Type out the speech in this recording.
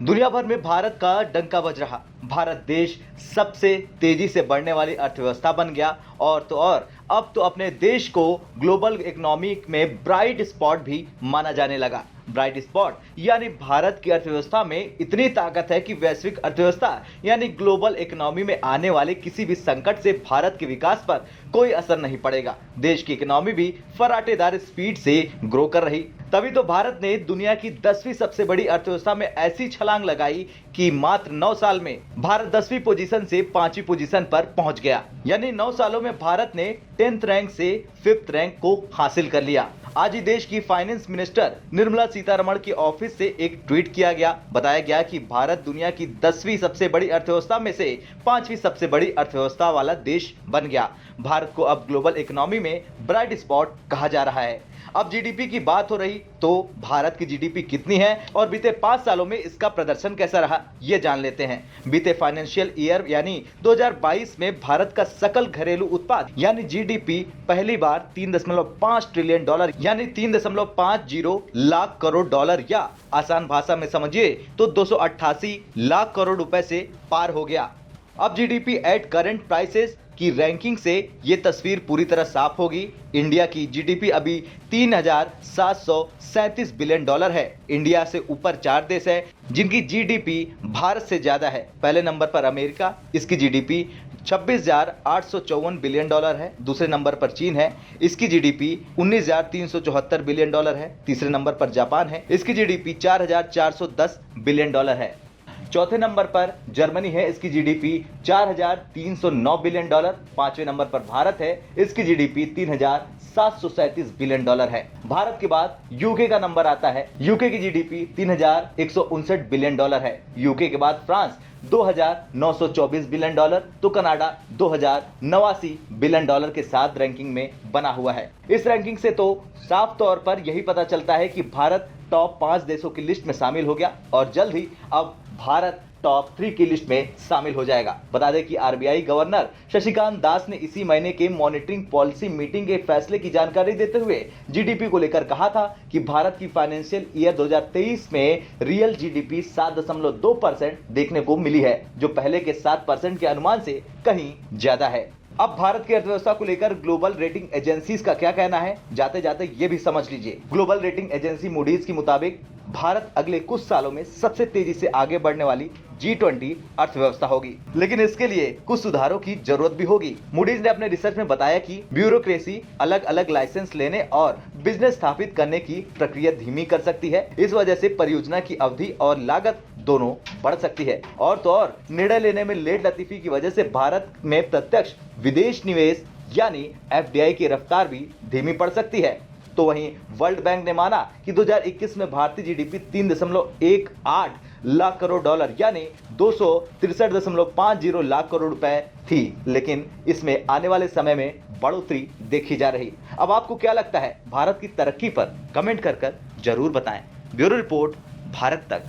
दुनिया भर में भारत का डंका बज रहा। भारत देश सबसे तेजी से बढ़ने वाली अर्थव्यवस्था बन गया और तो और अब तो अपने देश को ग्लोबल इकोनॉमी में ब्राइट स्पॉट भी माना जाने लगा। ब्राइट स्पॉट यानी भारत की अर्थव्यवस्था में इतनी ताकत है कि वैश्विक अर्थव्यवस्था यानी ग्लोबल इकोनॉमी में आने वाले किसी भी संकट से भारत के विकास पर कोई असर नहीं पड़ेगा। देश की इकोनॉमी भी फराटेदार स्पीड से ग्रो कर रही। तभी तो भारत ने दुनिया की 10वीं सबसे बड़ी अर्थव्यवस्था में ऐसी छलांग लगाई कि मात्र 9 साल में भारत 10वीं पोजीशन से 5वीं पोजीशन पर पहुंच गया। यानी 9 सालों में भारत ने 10th रैंक से 5th रैंक को हासिल कर लिया। आज ही देश की फाइनेंस मिनिस्टर निर्मला सीतारमण के ऑफिस से एक ट्वीट किया गया। बताया गया कि भारत दुनिया की 10वीं सबसे बड़ी अर्थव्यवस्था में से 5वीं सबसे बड़ी अर्थव्यवस्था वाला देश बन गया। भारत को अब ग्लोबल इकोनॉमी में ब्राइट स्पॉट कहा जा रहा है। अब जीडीपी की बात हो रही तो भारत की जीडीपी कितनी है और बीते 5 सालों में इसका प्रदर्शन कैसा रहा, ये जान लेते हैं। बीते फाइनेंशियल ईयर यानी 2022 में भारत का सकल घरेलू उत्पाद यानी जीडीपी पहली बार 3.5 ट्रिलियन डॉलर यानी 3.50 लाख करोड़ डॉलर या आसान भाषा में समझिए तो 288 लाख करोड़ रुपए से पार हो गया। अब जीडीपी एट करंट प्राइसेस की रैंकिंग से ये तस्वीर पूरी तरह साफ होगी। इंडिया की जीडीपी अभी 3,737 बिलियन डॉलर है। इंडिया से ऊपर 4 देश है जिनकी जीडीपी भारत से ज्यादा है। पहले नंबर पर अमेरिका, इसकी जीडीपी 26,854 बिलियन डॉलर है। दूसरे नंबर पर चीन है, इसकी जीडीपी 19,374 बिलियन डॉलर है। तीसरे नंबर पर जापान है, इसकी जीडीपी 4,410 बिलियन डॉलर है। चौथे नंबर पर जर्मनी है, इसकी जीडीपी 4,309 बिलियन डॉलर। पांचवें नंबर पर भारत है, इसकी जीडीपी 3,737 बिलियन डॉलर है। भारत के बाद यूके का नंबर आता है, यूके की जीडीपी 3,159 बिलियन डॉलर है। यूके के बाद फ्रांस 2,924 बिलियन डॉलर तो कनाडा 2,089 बिलियन डॉलर के साथ रैंकिंग में बना हुआ है। इस रैंकिंग से तो साफ तौर पर यही पता चलता है कि भारत टॉप 5 देशों की लिस्ट में शामिल हो गया और जल्द ही अब भारत टॉप 3 की लिस्ट में शामिल हो जाएगा। बता दें कि आरबीआई गवर्नर शक्तिकांत दास ने इसी महीने के मॉनिटरिंग पॉलिसी मीटिंग के फैसले की जानकारी देते हुए जीडीपी को लेकर कहा था कि भारत की फाइनेंशियल ईयर 2023 में रियल जीडीपी 7.2% देखने को मिली है, जो पहले के 7% के अनुमान से कहीं ज्यादा है। अब भारत की अर्थव्यवस्था को लेकर ग्लोबल रेटिंग एजेंसीज का क्या कहना है, जाते जाते ये भी समझ लीजिए। ग्लोबल रेटिंग एजेंसी मूडीज के मुताबिक भारत अगले कुछ सालों में सबसे तेजी से आगे बढ़ने वाली G20 अर्थव्यवस्था होगी, लेकिन इसके लिए कुछ सुधारों की जरूरत भी होगी। मूडीज ने अपने रिसर्च में बताया कि ब्यूरोक्रेसी अलग अलग लाइसेंस लेने और बिजनेस स्थापित करने की प्रक्रिया धीमी कर सकती है। इस वजह से परियोजना की अवधि और लागत दोनों बढ़ सकती है और तो और निर्णय लेने में लेट लतीफी की वजह से भारत में प्रत्यक्ष विदेश निवेश यानी FDI की रफ्तार भी धीमी पड़ सकती है। तो वहीं वर्ल्ड बैंक ने माना कि 2021 में भारतीय जीडीपी 3.18 लाख करोड़ डॉलर यानी 263.50 लाख करोड़ रुपए थी, लेकिन इसमें आने वाले समय में बढ़ोतरी देखी जा रही। अब आपको क्या लगता है भारत की तरक्की पर कमेंट कर जरूर बताएं। ब्यूरो रिपोर्ट, भारत तक।